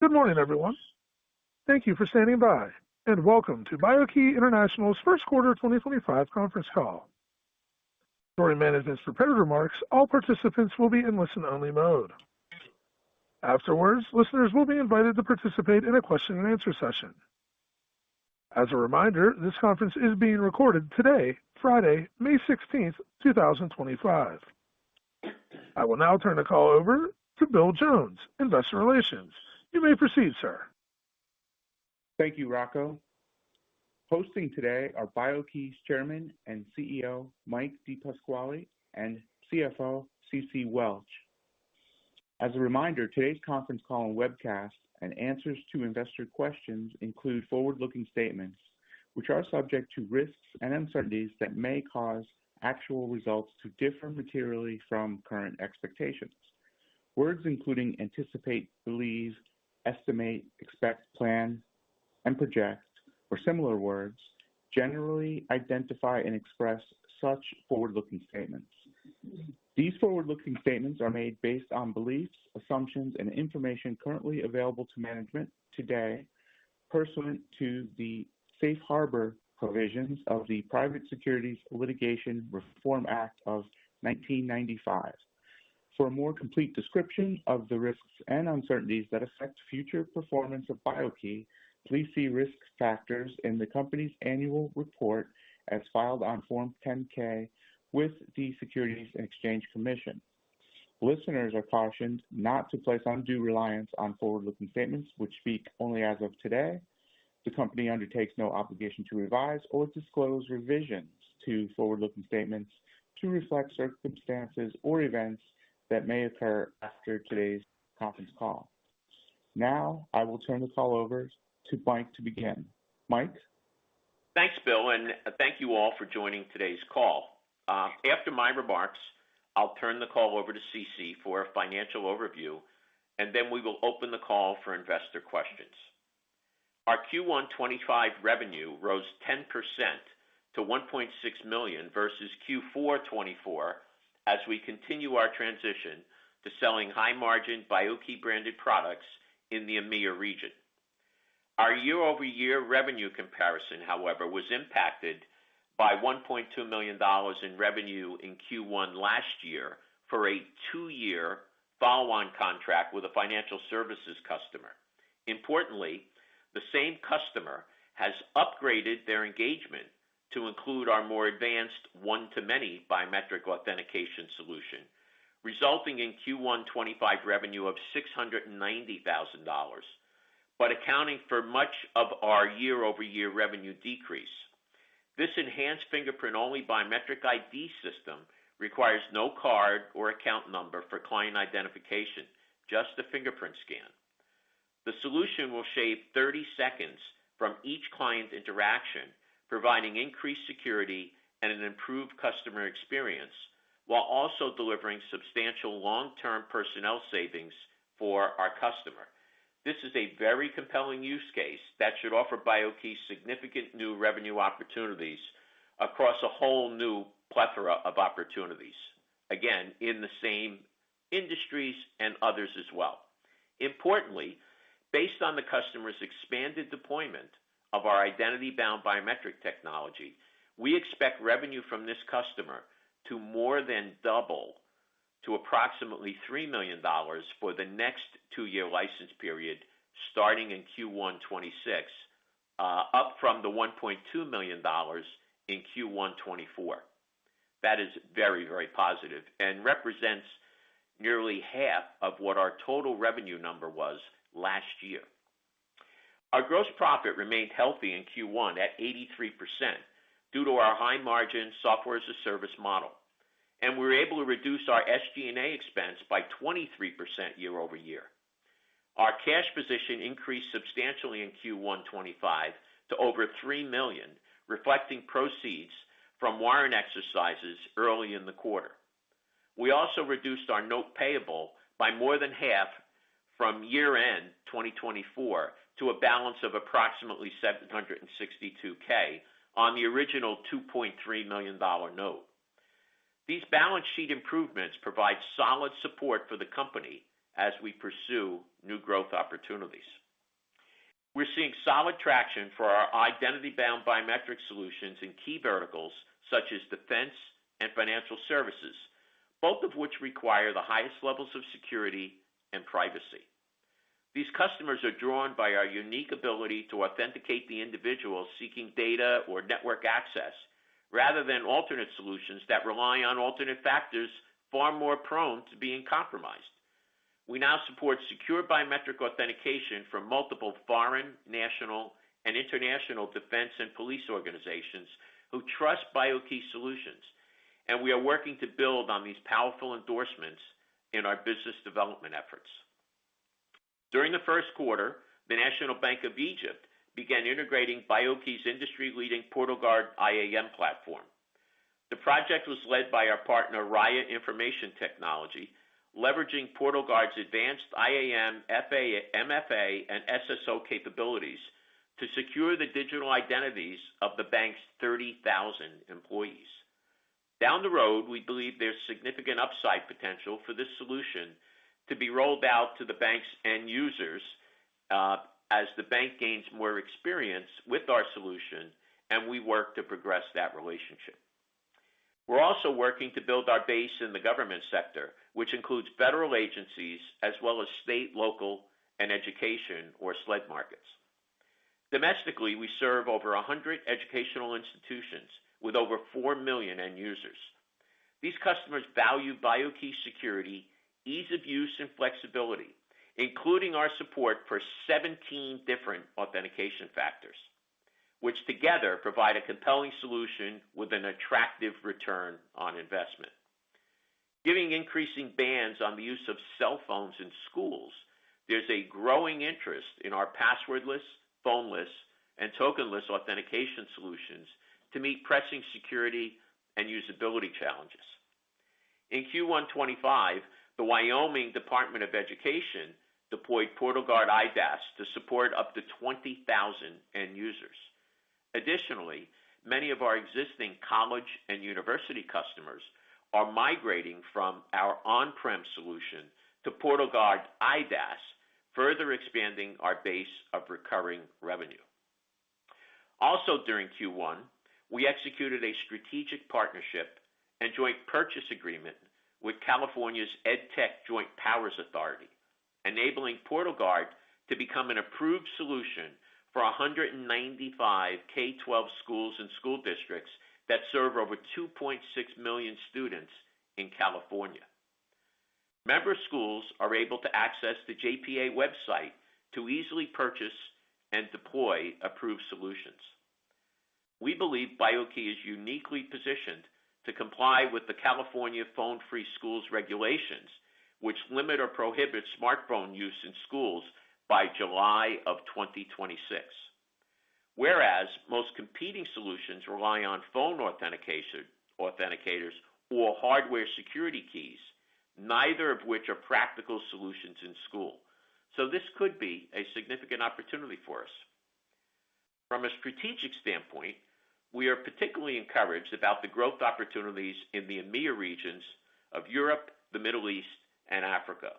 Good morning, everyone. Thank you for standing by, and welcome to BIKY International's first quarter 2025 conference call. During management's prepared remarks, all participants will be in listen-only mode. Afterwards, listeners will be invited to participate in a question-and-answer session. As a reminder, this conference is being recorded today, Friday, May 16th, 2025. I will now turn the call over to Bill Jones, Investor Relations. You may proceed, sir. Thank you, Rocco. Hosting today are BIKY's Chairman and CEO, Mike DePasquale, and CFO, Cecilia Welch. As a reminder, today's conference call and webcast and answers to investor questions include forward-looking statements, which are subject to risks and uncertainties that may cause actual results to differ materially from current expectations. Words including anticipate, believe, estimate, expect, plan, and project, or similar words, generally identify and express such forward-looking statements. These forward-looking statements are made based on beliefs, assumptions, and information currently available to management today, pursuant to the safe harbor provisions of the Private Securities Litigation Reform Act of 1995. For a more complete description of the risks and uncertainties that affect future performance of BIKY, please see risk factors in the company's annual report as filed on Form 10-K with the Securities and Exchange Commission. Listeners are cautioned not to place undue reliance on forward-looking statements which speak only as of today. The company undertakes no obligation to revise or disclose revisions to forward-looking statements to reflect circumstances or events that may occur after today's conference call. Now, I will turn the call over to Mike to begin. Mike? Thanks, Bill, and thank you all for joining today's call. After my remarks, I'll turn the call over to Ceci for a financial overview, and then we will open the call for investor questions. Our Q1 25 revenue rose 10% to $1.6 million versus Q4 24, as we continue our transition to selling high-margin BIKY branded products in the EMEA region. Our year-over-year revenue comparison, however, was impacted by $1.2 million in revenue in Q1 last year for a 2-year follow-on contract with a financial services customer. Importantly, the same customer has upgraded their engagement to include our more advanced one-to-many biometric authentication solution, resulting in Q1 25 revenue of $690,000, but accounting for much of our year-over-year revenue decrease. This enhanced fingerprint-only biometric ID system requires no card or account number for client identification, just a fingerprint scan. The solution will shave 30 seconds from each client interaction, providing increased security and an improved customer experience, while also delivering substantial long-term personnel savings for our customer. This is a very compelling use case that should offer BIKY significant new revenue opportunities across a whole new plethora of opportunities, again, in the same industries and others as well. Importantly, based on the customer's expanded deployment of our identity-bound biometric technology, we expect revenue from this customer to more than double to approximately $3 million for the next 2-year license period starting in Q1 26, up from the $1.2 million in Q1 24. That is very, very positive and represents nearly half of what our total revenue number was last year. Our gross profit remained healthy in Q1 at 83% due to our high-margin software-as-a-service model, and we were able to reduce our SG&A expense by 23% year over year. Our cash position increased substantially in Q1 25 to over $3 million, reflecting proceeds from warrant exercises early in the quarter. We also reduced our note payable by more than half from year-end 2024 to a balance of approximately $762K on the original $2.3 million note. These balance sheet improvements provide solid support for the company as we pursue new growth opportunities. We're seeing solid traction for our identity-bound biometric solutions in key verticals such as defense and financial services, both of which require the highest levels of security and privacy. These customers are drawn by our unique ability to authenticate the individual seeking data or network access, rather than alternate solutions that rely on alternate factors far more prone to being compromised. We now support secure biometric authentication from multiple foreign, national, and international defense and police organizations who trust BIKY solutions, and we are working to build on these powerful endorsements in our business development efforts. During the first quarter, the National Bank of Egypt began integrating BIKY's industry-leading PortalGuard IAM platform. The project was led by our partner Raya Information Technology, leveraging PortalGuard's advanced IAM, MFA, and SSO capabilities to secure the digital identities of the bank's 30,000 employees. Down the road, we believe there's significant upside potential for this solution to be rolled out to the bank's end users as the bank gains more experience with our solution and we work to progress that relationship. We're also working to build our base in the government sector, which includes federal agencies as well as state, local, and education or SLED markets. Domestically, we serve over 100 educational institutions with over 4 million end users. These customers value BIKY security, ease of use, and flexibility, including our support for 17 different authentication factors, which together provide a compelling solution with an attractive return on investment. Given increasing bans on the use of cell phones in schools, there's a growing interest in our passwordless, phoneless, and tokenless authentication solutions to meet pressing security and usability challenges. In Q1 25, the Wyoming Department of Education deployed PortalGuard IDaaS to support up to 20,000 end users. Additionally, many of our existing college and university customers are migrating from our on-prem solution to PortalGuard IDaaS, further expanding our base of recurring revenue. Also during Q1, we executed a strategic partnership and joint purchase agreement with California's EdTech Joint Powers Authority, enabling PortalGuard to become an approved solution for 195 K-12 schools and school districts that serve over 2.6 million students in California. Member schools are able to access the JPA website to easily purchase and deploy approved solutions. We believe BIKY is uniquely positioned to comply with the California Phone-Free Schools regulations, which limit or prohibit smartphone use in schools by July of 2026. Whereas most competing solutions rely on phone authenticators or hardware security keys, neither of which are practical solutions in school. So this could be a significant opportunity for us. From a strategic standpoint, we are particularly encouraged about the growth opportunities in the EMEA regions of Europe, the Middle East, and Africa,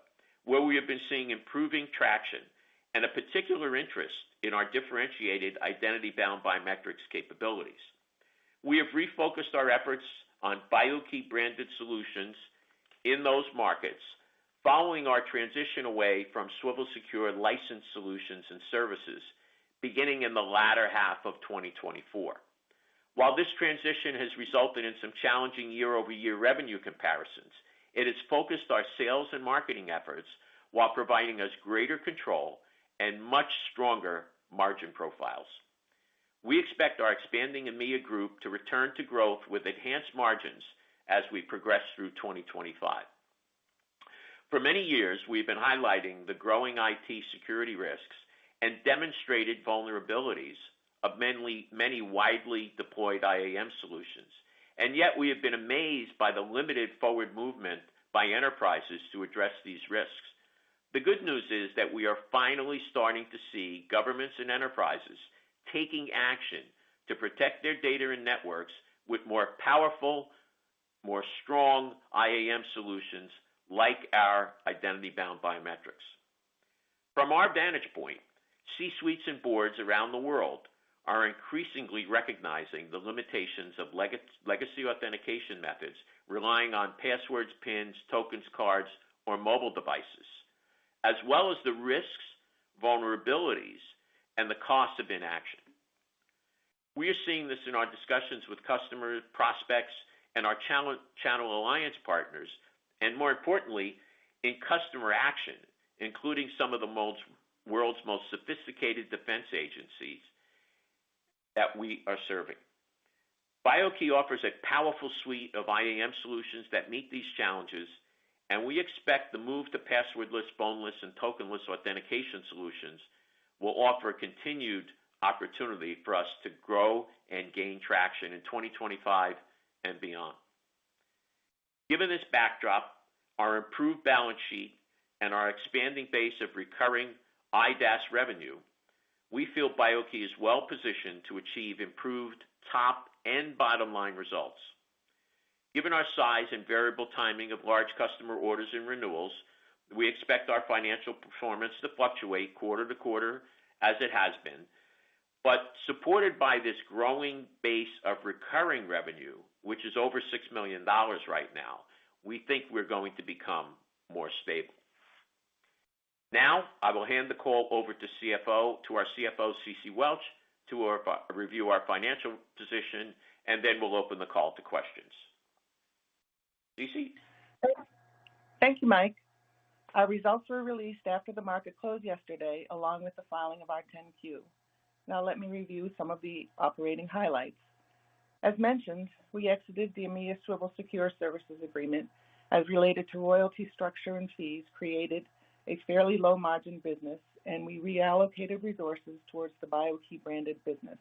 where we have been seeing improving traction and a particular interest in our differentiated identity-bound biometrics capabilities. We have refocused our efforts on BIKY branded solutions in those markets following our transition away from Swivel Secure licensed solutions and services beginning in the latter half of 2024. While this transition has resulted in some challenging year-over-year revenue comparisons, it has focused our sales and marketing efforts while providing us greater control and much stronger margin profiles. We expect our expanding EMEA group to return to growth with enhanced margins as we progress through 2025. For many years, we've been highlighting the growing IT security risks and demonstrated vulnerabilities of many widely deployed IAM solutions, and yet we have been amazed by the limited forward movement by enterprises to address these risks. The good news is that we are finally starting to see governments and enterprises taking action to protect their data and networks with more powerful, more strong IAM solutions like our identity-bound biometrics. From our vantage point, C-suites and boards around the world are increasingly recognizing the limitations of legacy authentication methods relying on passwords, PINs, tokens, cards, or mobile devices, as well as the risks, vulnerabilities, and the cost of inaction. We are seeing this in our discussions with customers, prospects, and our channel alliance partners, and more importantly, in customer action, including some of the world's most sophisticated defense agencies that we are serving. BIKY offers a powerful suite of IAM solutions that meet these challenges, and we expect the move to passwordless, phoneless, and tokenless authentication solutions will offer continued opportunity for us to grow and gain traction in 2025 and beyond. Given this backdrop, our improved balance sheet, and our expanding base of recurring IDaaS revenue, we feel BIKY is well positioned to achieve improved top and bottom line results. Given our size and variable timing of large customer orders and renewals, we expect our financial performance to fluctuate quarter to quarter as it has been, but supported by this growing base of recurring revenue, which is over $6 million right now, we think we're going to become more stable. Now, I will hand the call over to our CFO, Cecilia Welch, to review our financial position, and then we'll open the call to questions. Ceci? Thank you, Mike. Our results were released after the market closed yesterday, along with the filing of our 10-Q. Now let me review some of the operating highlights. As mentioned, we exited the EMEA Swivel Secure Services Agreement as related to royalty structure and fees created a fairly low-margin business, and we reallocated resources towards the BIKY branded business.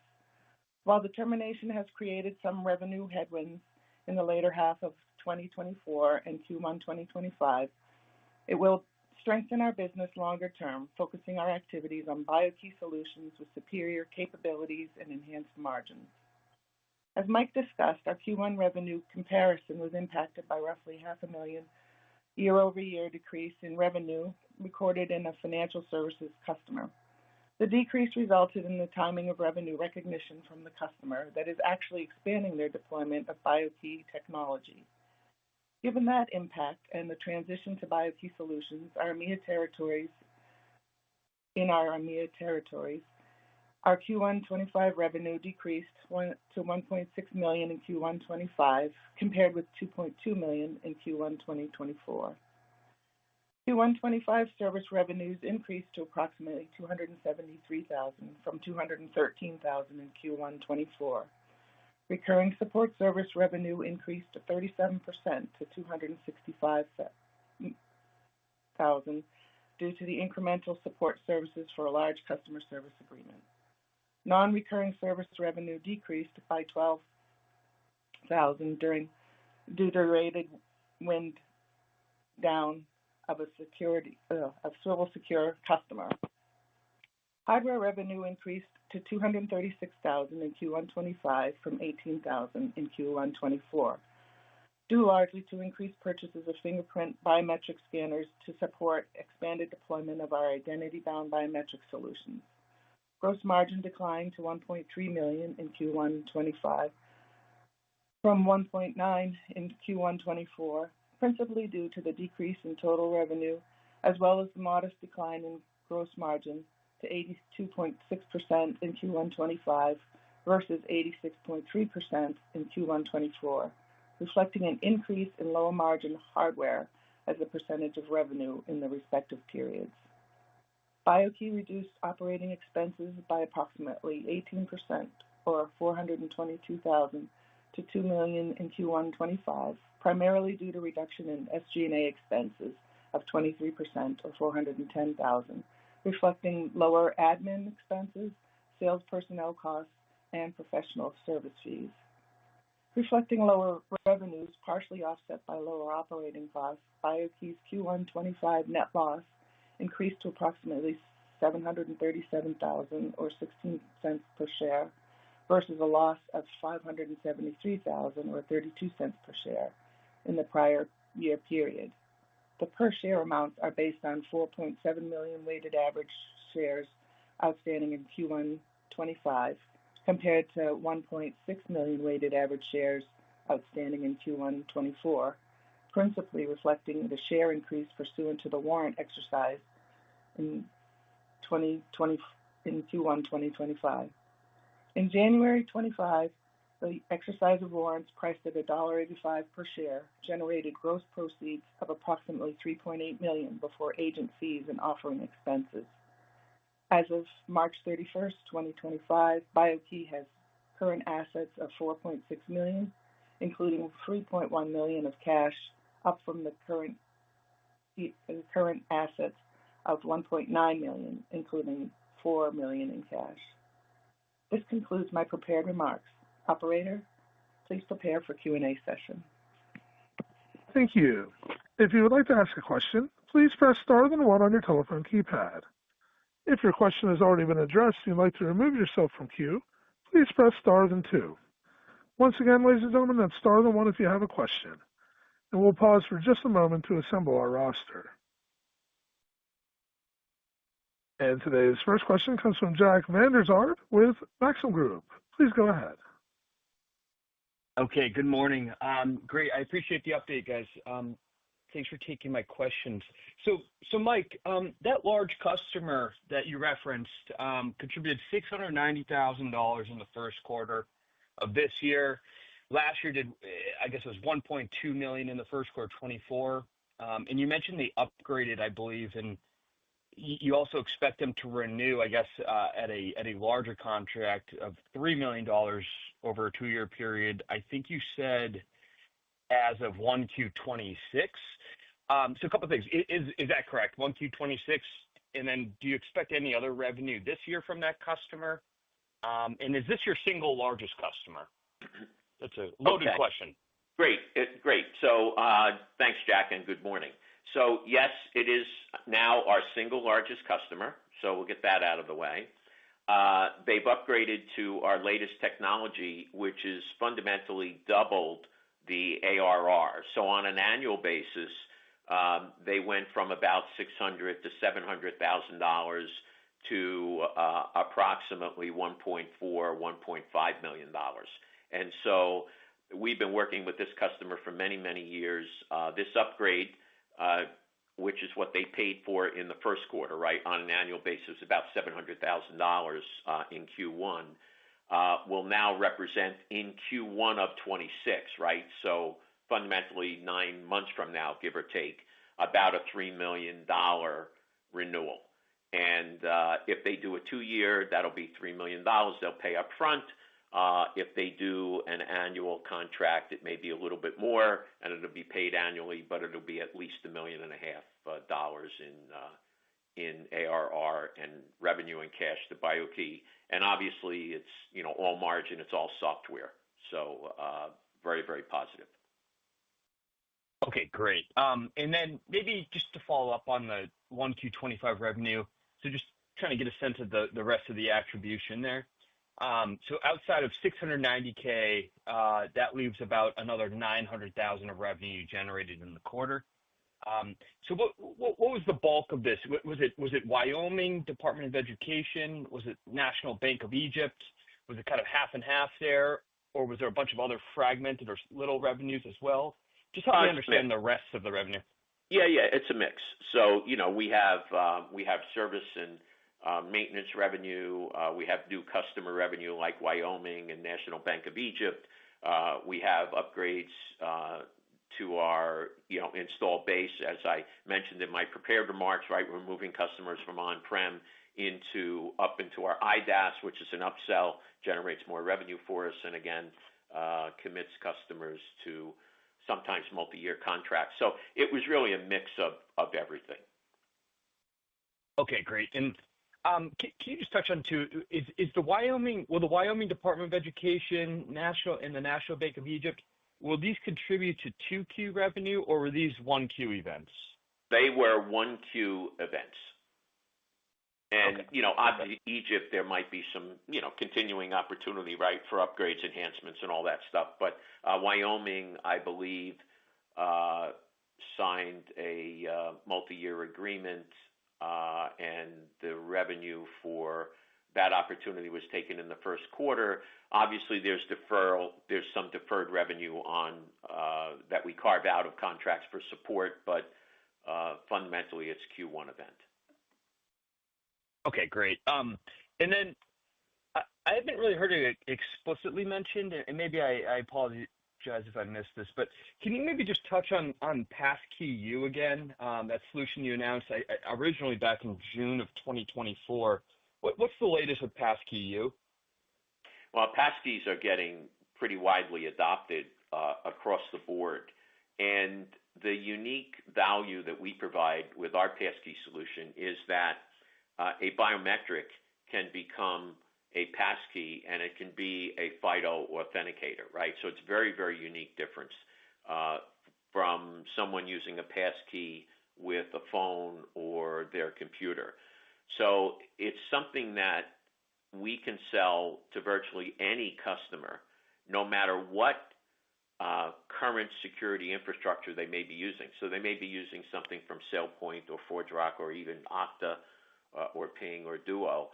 While the termination has created some revenue headwinds in the later half of 2024 and Q1 2025, it will strengthen our business longer term, focusing our activities on BIKY solutions with superior capabilities and enhanced margins. As Mike discussed, our Q1 revenue comparison was impacted by roughly $500,000 year-over-year decrease in revenue recorded in a financial services customer. The decrease resulted in the timing of revenue recognition from the customer that is actually expanding their deployment of BIKY technology. Given that impact and the transition to BIKY solutions, our EMEA territories, our Q1 25 revenue decreased to $1.6 million in Q1 25, compared with $2.2 million in Q1 2024. Q1 25 service revenues increased to approximately $273,000 from $213,000 in Q1 24. Recurring support service revenue increased to 37% to $265,000 due to the incremental support services for a large customer service agreement. Non-recurring service revenue decreased by $12,000 due to rated wind down of a Swivel Secure customer. Hardware revenue increased to $236,000 in Q1 25 from $18,000 in Q1 24, due largely to increased purchases of fingerprint biometric scanners to support expanded deployment of our identity-bound biometric solutions. Gross margin declined to $1.3 million in Q1 25 from $1.9 million in Q1 24, principally due to the decrease in total revenue, as well as the modest decline in gross margin to 82.6% in Q1 25 versus 86.3% in Q1 24, reflecting an increase in lower margin hardware as a percentage of revenue in the respective periods. BIKY reduced operating expenses by approximately 18%, or $422,000, to $2 million in Q1 25, primarily due to reduction in SG&A expenses of 23%, or $410,000, reflecting lower admin expenses, sales personnel costs, and professional service fees. Reflecting lower revenues partially offset by lower operating costs, BIKY's Q1 25 net loss increased to approximately $737,000 or 16 cents per share versus a loss of $573,000 or 32 cents per share in the prior year period. The per share amounts are based on 4.7 million weighted average shares outstanding in Q1 25 compared to 1.6 million weighted average shares outstanding in Q1 24, principally reflecting the share increase pursuant to the warrant exercise in Q1 2025. In January 25, the exercise of warrants priced at $1.85 per share generated gross proceeds of approximately $3.8 million before agent fees and offering expenses. As of March 31st, 2025, BIKY has current assets of $4.6 million, including $3.1 million of cash, up from the current assets of $1.9 million, including $4 million in cash. This concludes my prepared remarks. Operator, please prepare for Q&A session. Thank you. If you would like to ask a question, please press star then one on your telephone keypad. If your question has already been addressed and you'd like to remove yourself from queue, please press star then two. Once again, ladies and gentlemen, that's star then one if you have a question. And we'll pause for just a moment to assemble our roster. And today's first question comes from Jack Vander Aarde with Maxim Group. Please go ahead. Okay, good morning. Great. I appreciate the update, guys. Thanks for taking my questions. So Mike, that large customer that you referenced contributed $690,000 in the first quarter of this year. Last year did, I guess it was $1.2 million in the first quarter of 24. And you mentioned they upgraded, I believe, and you also expect them to renew, I guess, at a larger contract of $3 million over a 2-year period. I think you said as of 1Q26. So a couple of things. Is that correct? 1Q26? And then do you expect any other revenue this year from that customer? And is this your single largest customer? That's a loaded question. Great. So thanks, Jack, and good morning. So yes, it is now our single largest customer. So we'll get that out of the way. They've upgraded to our latest technology, which is fundamentally doubled the ARR. So on an annual basis, they went from about $600,000 to $700,000 to approximately $1.4, $1.5 million. And so we've been working with this customer for many, many years. This upgrade, which is what they paid for in the first quarter, right, on an annual basis, about $700,000 in Q1, will now represent in Q1 of 26, right? So fundamentally 9 months from now, give or take, about a $3 million renewal. And if they do a 2-year, that'll be $3 million. They'll pay up front. If they do an annual contract, it may be a little bit more, and it'll be paid annually, but it'll be at least $1.5 million in ARR and revenue and cash to BIKY. And obviously, it's all margin, it's all software. So very, very positive. Okay, great. And then maybe just to follow up on the 1Q25 revenue, so just trying to get a sense of the rest of the attribution there. So outside of $690K, that leaves about another $900,000 of revenue generated in the quarter. So what was the bulk of this? Was it Wyoming Department of Education? Was it National Bank of Egypt? Was it kind of half and half there? Or was there a bunch of other fragmented or little revenues as well? Just help me understand the rest of the revenue. Yeah, it's a mix. So, we have service and maintenance revenue. We have new customer revenue like Wyoming and National Bank of Egypt. We have upgrades to our install base, as I mentioned in my prepared remarks. Right, we're moving customers from on-prem up into our IDaaS, which is an upsell, generates more revenue for us, and again commits customers to sometimes multi-year contracts. So it was really a mix of everything. Okay, great. And can you just touch on too? Will the Wyoming Department of Education, and the National Bank of Egypt, will these contribute to 2Q revenue, or were these 1Q events? They were 1Q events. And, okay. Obviously Egypt, there might be some, continuing opportunity, right, for upgrades, enhancements, and all that stuff. But Wyoming, I believe, signed a multi-year agreement, and the revenue for that opportunity was taken in the first quarter. Obviously, there's some deferred revenue on that we carve out of contracts for support, but fundamentally, it's Q1 event. Okay, great. And then I haven't really heard it explicitly mentioned, and maybe I apologize if I missed this, but can you maybe just touch on PassKey again, that solution you announced originally back in June of 2024? What's the latest with PassKey? Well, passkeys are getting pretty widely adopted across the board. And the unique value that we provide with our passkey solution is that a biometric can become a passkey, and it can be a FIDO authenticator, right? So it's very, very unique difference from someone using a passkey with a phone or their computer. So it's something that we can sell to virtually any customer, no matter what current security infrastructure they may be using. So they may be using something from SailPoint or ForgeRock or even Okta or Ping or Duo.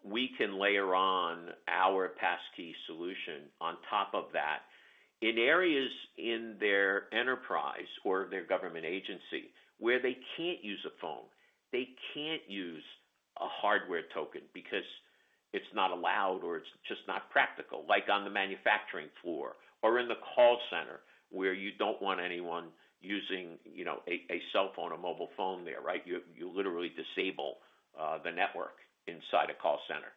We can layer on our passkey solution on top of that in areas in their enterprise or their government agency where they can't use a phone. They can't use a hardware token because it's not allowed or it's just not practical, like on the manufacturing floor or in the call center where you don't want anyone using, a cell phone or mobile phone there, right? You literally disable the network inside a call center.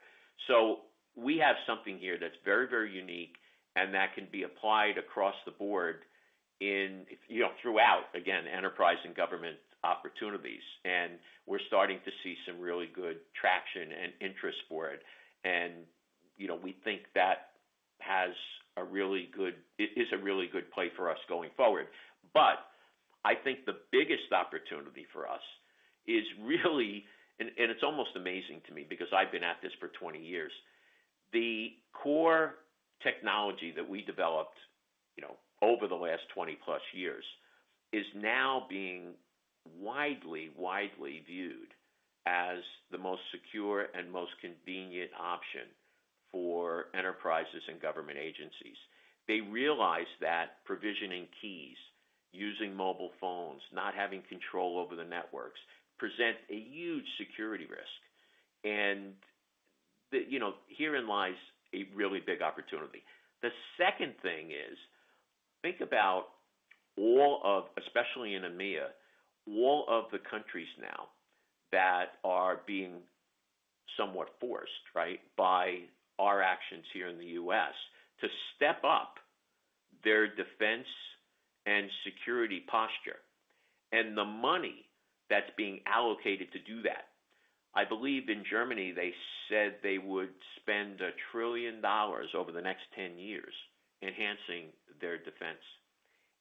So we have something here that's very, very unique, and that can be applied across the board throughout, again, enterprise and government opportunities. And we're starting to see some really good traction and interest for it. And, we think that is a really good play for us going forward. But I think the biggest opportunity for us is really, and it's almost amazing to me because I've been at this for 20 years, the core technology that we developed, over the last 20 plus years is now being widely viewed as the most secure and most convenient option for enterprises and government agencies. They realize that provisioning keys, using mobile phones, not having control over the networks, present a huge security risk. And herein lies a really big opportunity. The second thing is, think about especially in EMEA, all of the countries now that are being somewhat forced, right, by our actions here in the U.S. to step up their defense and security posture. And the money that's being allocated to do that. I believe in Germany, they said they would spend $1 trillion over the next 10 years enhancing their defense.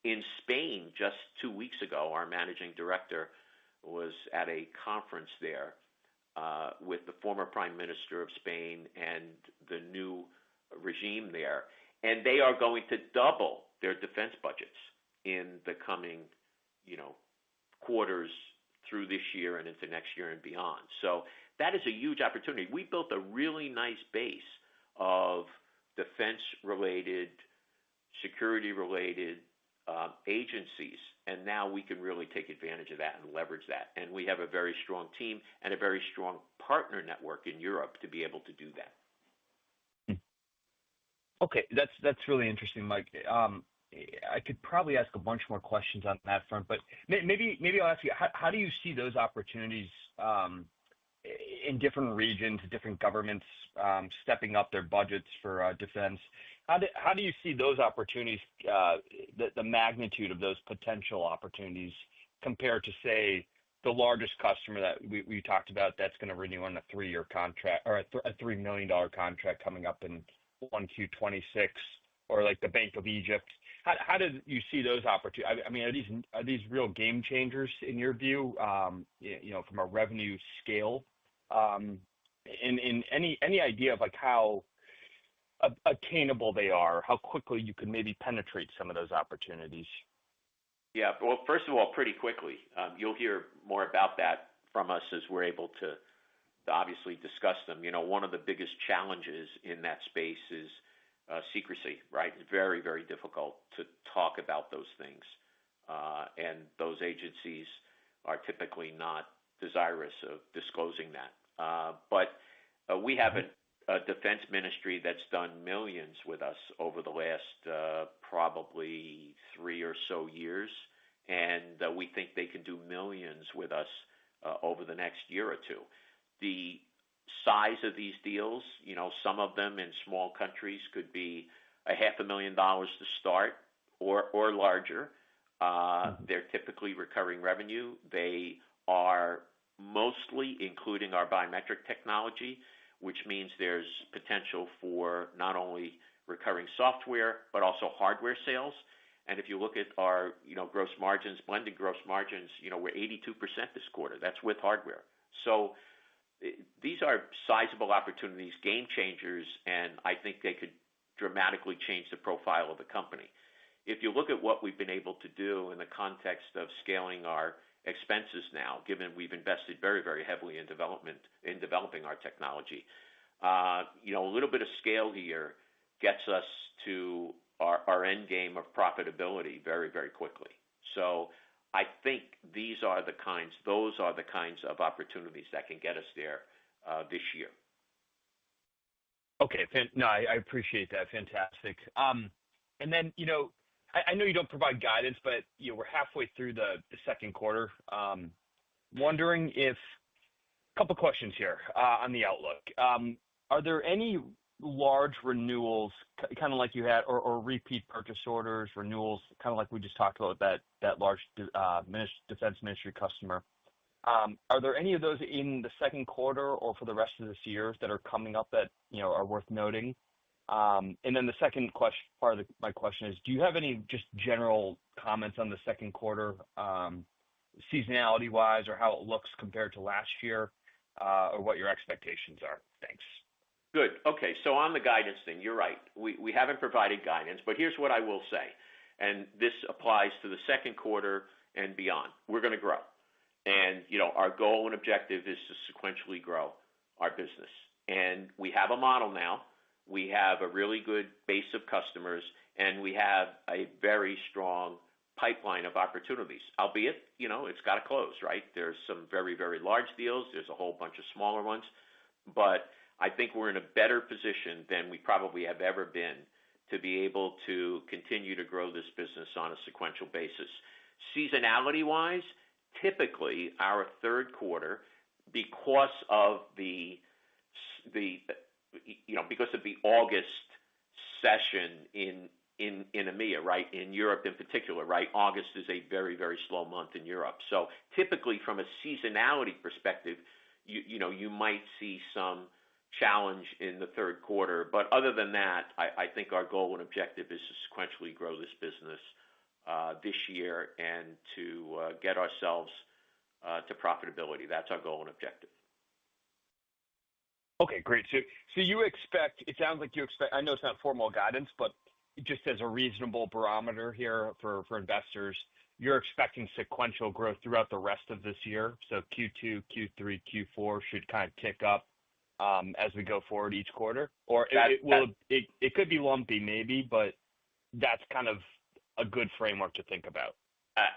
In Spain, just 2 weeks ago, our managing director was at a conference there with the former prime minister of Spain and the new regime there. And they are going to double their defense budgets in the coming, quarters through this year and into next year and beyond. So that is a huge opportunity. We built a really nice base of defense-related, security-related agencies, and now we can really take advantage of that and leverage that. And we have a very strong team and a very strong partner network in Europe to be able to do that. Okay, that's really interesting, Mike. I could probably ask a bunch more questions on that front, but maybe I'll ask you, how do you see those opportunities in different regions, different governments stepping up their budgets for defense? How do you see those opportunities, the magnitude of those potential opportunities compared to, say, the largest customer that we talked about that's going to renew on a 3-year contract or a $3 million contract coming up in 1Q26, or like the Bank of Egypt? How do you see those opportunities? I mean, are these real game changers in your view? From a revenue scale, and any idea of like how attainable they are, how quickly you could maybe penetrate some of those opportunities? Yeah. Well, first of all, pretty quickly, you'll hear more about that from us as we're able to obviously discuss them. One of the biggest challenges in that space is secrecy, right? It's very, very difficult to talk about those things. And those agencies are typically not desirous of disclosing that. But we have a defense ministry that's done millions with us over the last probably 3 or so years, and we think they can do millions with us over the next year or two. The size of these deals, some of them in small countries could be $500,000 to start or larger. They're typically recurring revenue. They are mostly including our biometric technology, which means there's potential for not only recurring software, but also hardware sales. And if you look at our, gross margins, blended gross margins, we're 82% this quarter. That's with hardware. So these are sizable opportunities, game changers, and I think they could dramatically change the profile of the company. If you look at what we've been able to do in the context of scaling our expenses now, given we've invested very, very heavily in developing our technology, a little bit of scale here gets us to our end game of profitability very, very quickly. So I think those are the kinds of opportunities that can get us there this year. Okay. No, I appreciate that. Fantastic. And then, I know you don't provide guidance, but we're halfway through the second quarter. Wondering if a couple questions here on the outlook. Are there any large renewals, kind of like you had, or repeat purchase orders, renewals, kind of like we just talked about that large defense ministry customer? Are there any of those in the second quarter or for the rest of this year that are coming up that are worth noting? And then the second part of my question is, do you have any just general comments on the second quarter, seasonality-wise, or how it looks compared to last year, or what your expectations are? Thanks. Good. Okay. So on the guidance thing, you're right. We haven't provided guidance, but here's what I will say, and this applies to the second quarter and beyond. We're going to grow. And, our goal and objective is to sequentially grow our business. And we have a model now. We have a really good base of customers, and we have a very strong pipeline of opportunities, albeit, it's got to close, right? There's some very, very large deals. There's a whole bunch of smaller ones. But I think we're in a better position than we probably have ever been to be able to continue to grow this business on a sequential basis. Seasonality-wise, typically our third quarter, because of the August session in EMEA, right? In Europe in particular, right? August is a very, very slow month in Europe. So typically from a seasonality perspective, you might see some challenge in the third quarter. But other than that, I think our goal and objective is to sequentially grow this business this year and to get ourselves to profitability. That's our goal and objective. Okay, great. So you expect, it sounds like you expect, I know it's not formal guidance, but just as a reasonable barometer here for investors, you're expecting sequential growth throughout the rest of this year. So Q2, Q3, Q4 should kind of tick up as we go forward each quarter, or it could be lumpy maybe, but that's kind of a good framework to think about.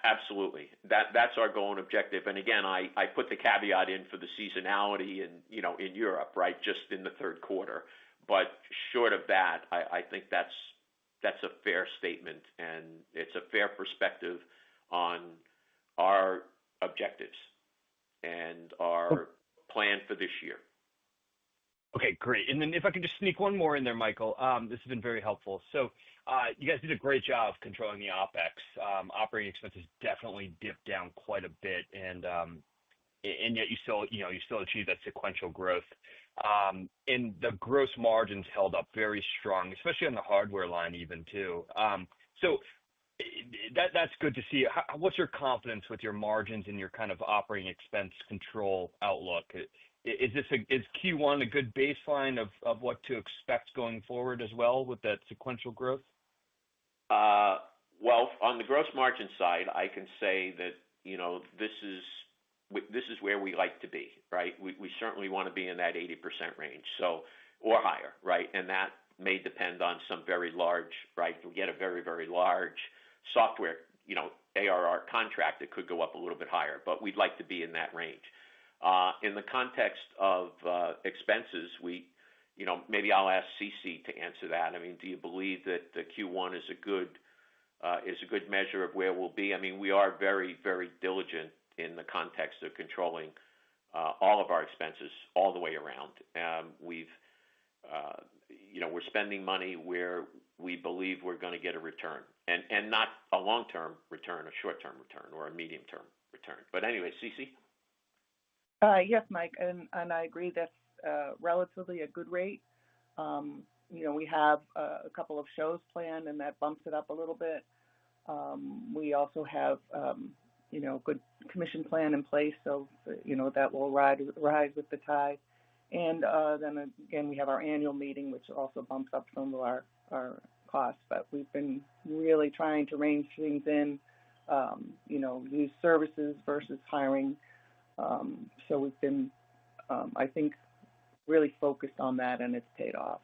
Absolutely. That's our goal and objective. And again, I put the caveat in for the seasonality in Europe, right? Just in the third quarter. But short of that, I think that's a fair statement, and it's a fair perspective on our objectives and our plan for this year. Okay, great. And then if I could just sneak one more in there, Michael, this has been very helpful. So you guys did a great job controlling the OpEx. Operating expenses definitely dipped down quite a bit, and yet you still achieved that sequential growth. And the gross margins held up very strong, especially on the hardware line even too. So that's good to see. What's your confidence with your margins and your kind of operating expense control outlook? Is Q1 a good baseline of what to expect going forward as well with that sequential growth? Well, on the gross margin side, I can say that, this is where we like to be, right? We certainly want to be in that 80% range, so, or higher, right? And that may depend on some very large, right? If we get a very, very large software, ARR contract, it could go up a little bit higher, but we'd like to be in that range. In the context of expenses, maybe I'll ask Cece to answer that. I mean, do you believe that the Q1 is a good measure of where we'll be? I mean, we are very, very diligent in the context of controlling all of our expenses all the way around. We're spending money where we believe we're going to get a return, and not a long-term return, a short-term return, or a medium-term return. But anyway, Cece? Yes, Mike, and I agree that's relatively a good rate. We have a couple of shows planned, and that bumps it up a little bit. We also have, good commission plan in place, so, that will rise with the tide. And then again, we have our annual meeting, which also bumps up some of our costs. But we've been really trying to range things in, use services versus hiring. So we've been, I think, really focused on that, and it's paid off.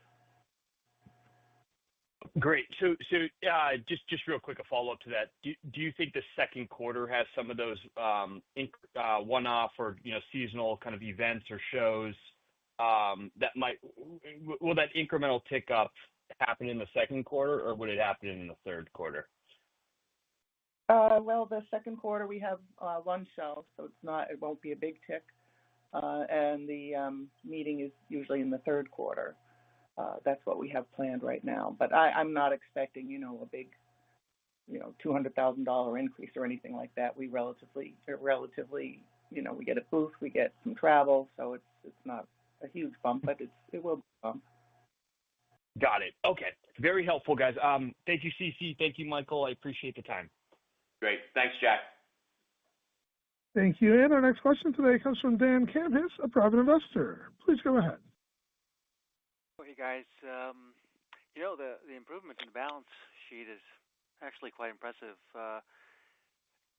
Great. So just real quick, a follow-up to that. Do you think the second quarter has some of those one-off or seasonal kind of events or shows will that incremental tick up happen in the second quarter, or would it happen in the third quarter? Well, the second quarter we have one show, so it won't be a big tick, and the meeting is usually in the third quarter. That's what we have planned right now. But I'm not expecting, a big, $200,000 increase or anything like that. We relatively, we get a booth, we get some travel, so it's not a huge bump, but it will be a bump. Got it. Okay. Very helpful, guys. Thank you, Cece. Thank you, Michael. I appreciate the time. Great. Thanks, Jack. Thank you. And our next question today comes from Dan Kamhiss, a private investor. Please go ahead. Hey, guys. The improvement in the balance sheet is actually quite impressive.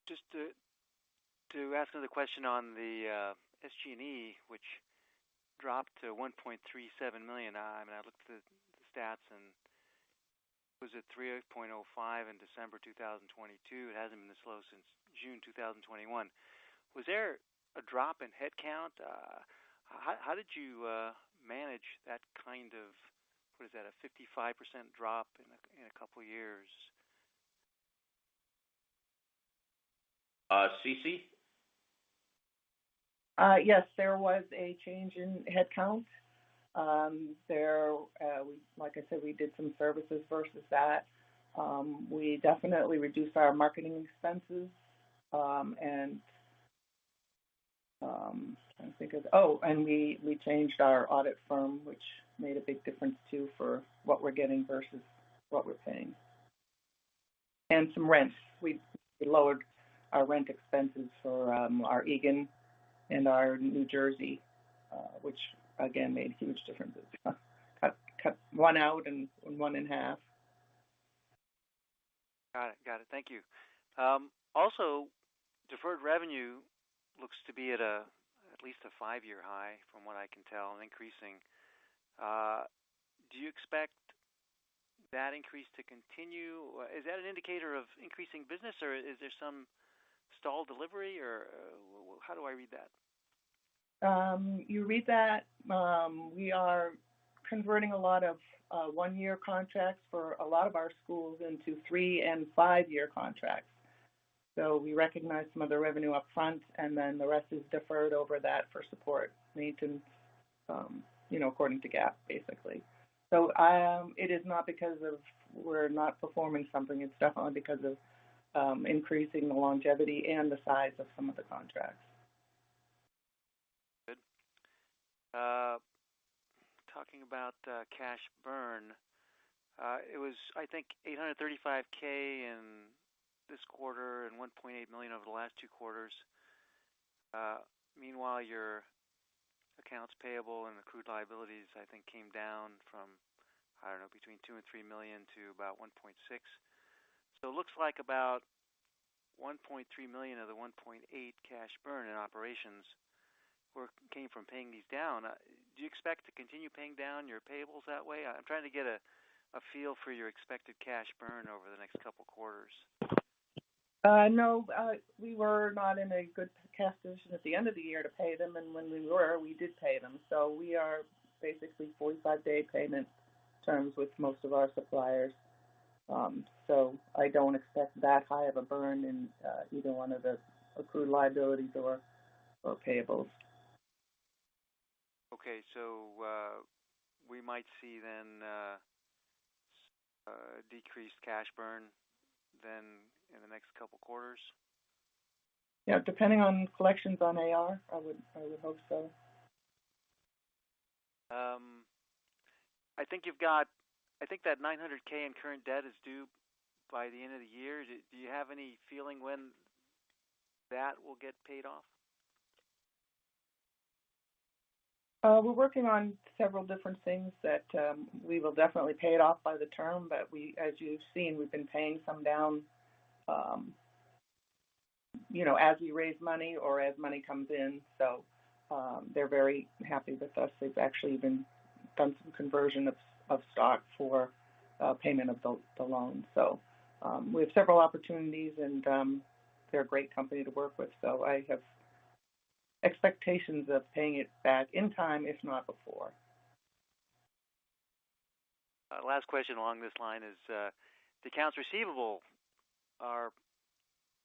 Just to ask another question on the SG&A, which dropped to $1.37 million. I mean, I looked at the stats, and it was at 3.05 in December 2022. It hasn't been this low since June 2021. Was there a drop in headcount? How did you manage that kind of, a 55% drop in a couple of years? Cece? Yes, there was a change in headcount. Like I said, we did some services versus that. We definitely reduced our marketing expenses, and we changed our audit firm, which made a big difference too for what we're getting versus what we're paying. And some rent. We lowered our rent expenses for our Eagan and our New Jersey, which again made huge differences. Cut one out and one in half. Got it. Thank you. Also, deferred revenue looks to be at least a 5-year high, from what I can tell, and increasing. Do you expect that increase to continue? Is that an indicator of increasing business, or is there some stalled delivery, or how do I read that? You read that. We are converting a lot of 1-year contracts for a lot of our schools into 3- and 5-year contracts. So we recognize some of the revenue up front, and then the rest is deferred over that for support, maintenance, according to GAAP, basically. So it is not because of we're not performing something. It's definitely because of increasing the longevity and the size of some of the contracts. Good. Talking about cash burn, it was, I think, $835K in this quarter and $1.8 million over the last 2 quarters. Meanwhile, your accounts payable and accrued liabilities, I think, came down from, between $2 and $3 million to about $1.6. So it looks like about 1.3 million of the 1.8 cash burn in operations came from paying these down. Do you expect to continue paying down your payables that way? I'm trying to get a feel for your expected cash burn over the next couple quarters. No, we were not in a good cash position at the end of the year to pay them, and when we were, we did pay them. So we are basically 45-day payment terms with most of our suppliers. So I don't expect that high of a burn in either one of the accrued liabilities or payables. Okay, so we might see then decreased cash burn then in the next couple quarters? Yeah, depending on collections on AR, I would hope so. I think that $900K in current debt is due by the end of the year. Do you have any feeling when that will get paid off? We're working on several different things that we will definitely pay it off by the term, but as you've seen, we've been paying some down, as we raise money or as money comes in. So they're very happy with us. They've actually done some conversion of stock for payment of the loan. So we have several opportunities, and they're a great company to work with. So I have expectations of paying it back in time, if not before. Last question along this line is the accounts receivable are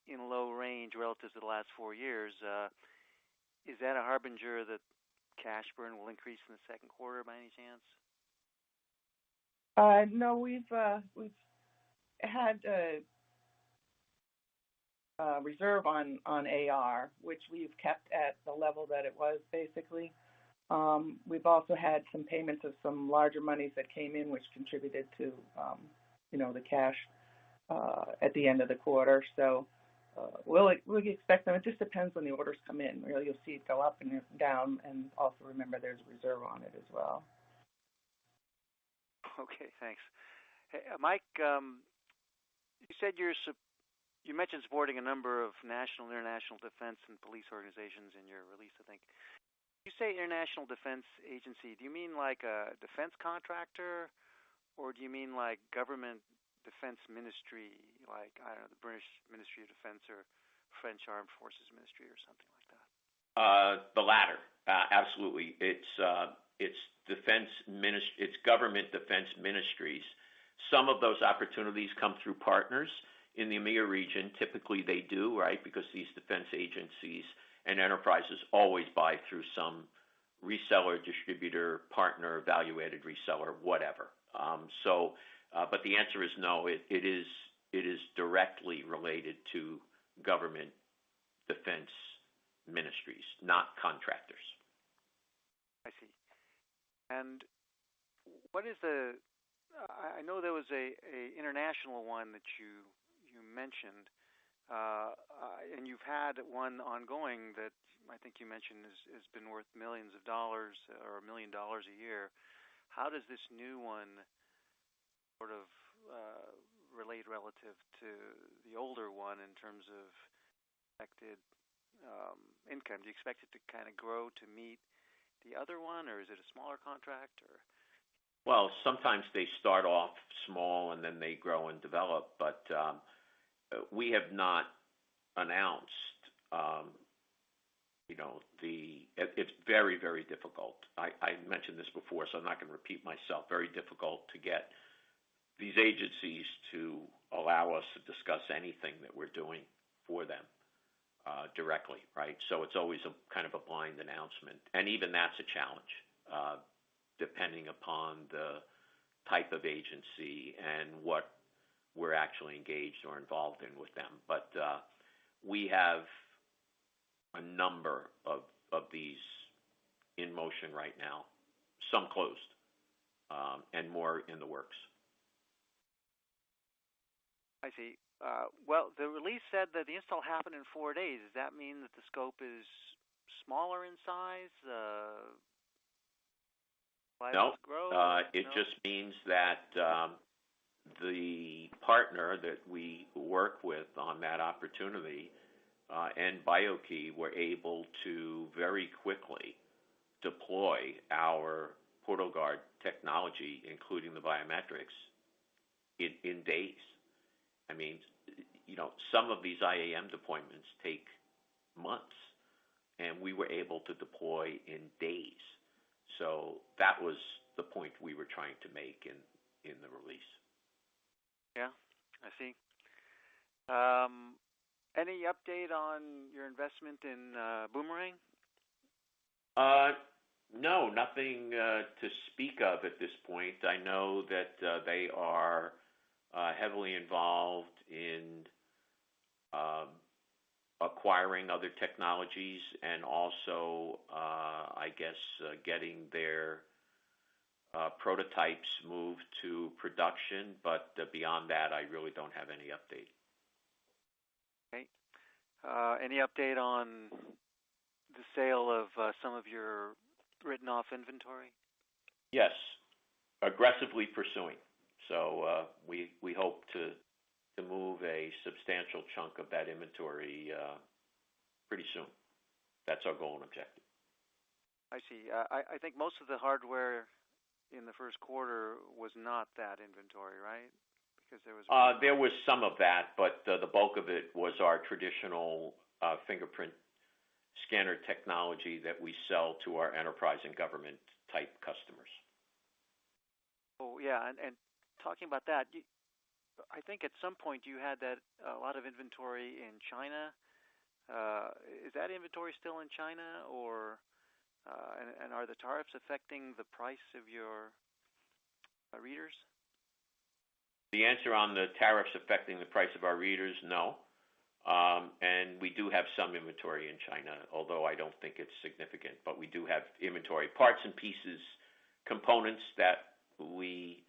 in low range relative to the last 4 years. Is that a harbinger that cash burn will increase in the second quarter by any chance? No, we've had a reserve on AR, which we've kept at the level that it was basically. We've also had some payments of some larger monies that came in, which contributed to, the cash at the end of the quarter. So we'll expect them. It just depends when the orders come in. Really, you'll see it go up and down, and also remember there's a reserve on it as well. Okay, thanks. Hey, Mike, you said you mentioned supporting a number of national and international defense and police organizations in your release, I think. You say international defense agency, do you mean like a defense contractor, or do you mean like government defense ministry, like, I don't know, the British Ministry of Defense or French Armed Forces Ministry or something like that? The latter, absolutely. It's government defense ministries. Some of those opportunities come through partners in the EMEA region. Typically they do, right? Because these defense agencies and enterprises always buy through some reseller, distributor, partner, evaluated reseller, whatever. But the answer is no. It is directly related to government defense ministries, not contractors. I see. And what is I know there was a international one that you mentioned, and you've had one ongoing that I think you mentioned has been worth millions of dollars or $1 million a year. How does this new one sort of relate relative to the older one in terms of expected income? Do you expect it to kind of grow to meet the other one, or is it a smaller contract? Or well, sometimes they start off small and then they grow and develop, but we have not announced, it's very, very difficult. I mentioned this before, so I'm not going to repeat myself. Very difficult to get these agencies to allow us to discuss anything that we're doing for them directly, right? So it's always a kind of a blind announcement, and even that's a challenge, depending upon the type of agency and what we're actually engaged or involved in with them. But we have a number of these in motion right now, some closed, and more in the works. I see. Well, the release said that the install happened in 4 days. Does that mean that the scope is smaller in size? No, it just means that the partner that we work with on that opportunity and BIKY were able to very quickly deploy our PortalGuard technology, including the biometrics, in days. I mean, some of these IAM deployments take months, and we were able to deploy in days. So that was the point we were trying to make in the release. Yeah, I see. Any update on your investment in Boomerang? No, nothing to speak of at this point. I know that they are heavily involved in acquiring other technologies and also, I guess, getting their prototypes moved to production. But beyond that, I really don't have any update. Okay. Any update on the sale of some of your written-off inventory? Yes, aggressively pursuing. So we hope to move a substantial chunk of that inventory pretty soon. That's our goal and objective. I see. I think most of the hardware in the first quarter was not that inventory, right? Because there was some of that, but the bulk of it was our traditional fingerprint scanner technology that we sell to our enterprise and government type customers. Oh yeah, and talking about that, I think at some point you had a lot of inventory in China. Is that inventory still in China, or and are the tariffs affecting the price of your readers? The answer on the tariffs affecting the price of our readers, no. And we do have some inventory in China, although I don't think it's significant. But we do have inventory, parts and pieces, components that we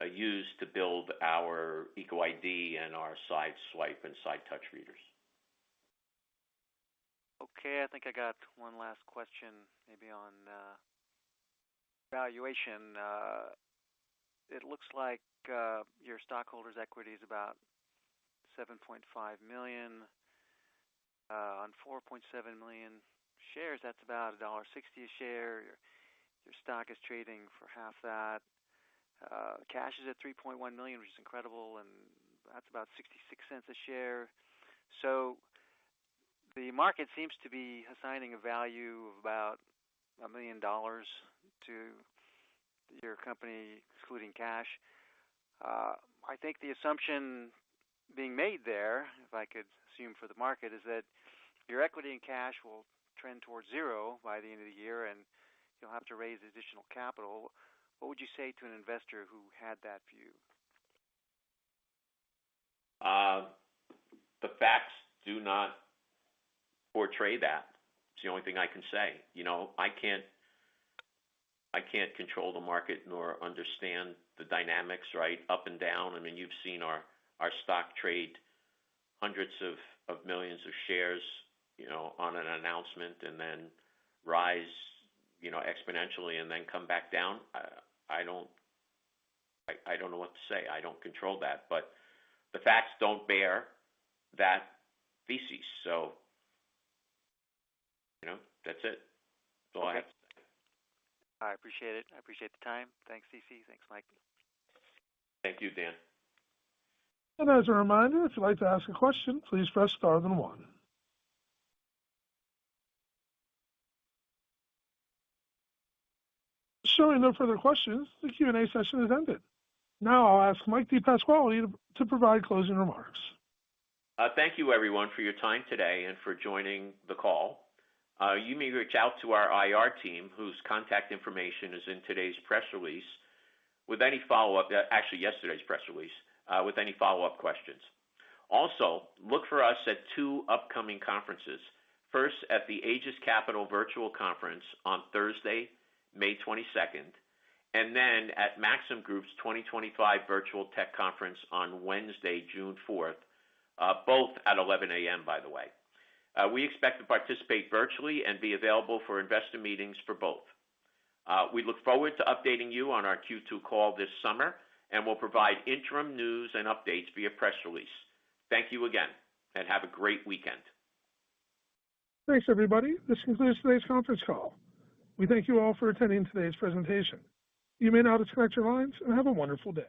use to build our EcoID and our side swipe and side touch readers. Okay, I think I got one last question, maybe on valuation. It looks like your stockholders' equity is about $7.5 million on 4.7 million shares. That's about $1.60 a share. Your stock is trading for half that. Cash is at $3.1 million, which is incredible, and that's about 66 cents a share. So the market seems to be assigning a value of about $1 million to your company, excluding cash. I think the assumption being made there, if I could assume for the market, is that your equity and cash will trend towards zero by the end of the year, and you'll have to raise additional capital. What would you say to an investor who had that view? The facts do not portray that. It's the only thing I can say. I can't control the market nor understand the dynamics, right, up and down. I mean, you've seen our stock trade hundreds of millions of shares, on an announcement, and then rise, exponentially, and then come back down. I don't know what to say. I don't control that, but the facts don't bear that thesis. So, that's it. That's all I have to say. I appreciate it. I appreciate the time. Thanks, CC. Thanks, Mike. Thank you, Dan. And as a reminder, if you'd like to ask a question, please press star then one. Showing no further questions, the Q&A session is ended. Now I'll ask Mike DePasquale to provide closing remarks. Thank you, everyone, for your time today and for joining the call. You may reach out to our IR team, whose contact information is in today's press release, with any follow-up, actually yesterday's press release, with any follow-up questions. Also, look for us at 2 upcoming conferences. First, at the Aegis Capital Virtual Conference on Thursday, May 22nd, and then at Maxim Group's 2025 Virtual Tech Conference on Wednesday, June 4th, both at 11 a.m., by the way. We expect to participate virtually and be available for investor meetings for both. We look forward to updating you on our Q2 call this summer and will provide interim news and updates via press release. Thank you again, and have a great weekend. Thanks, everybody. This concludes today's conference call. We thank you all for attending today's presentation. You may now disconnect your lines and have a wonderful day.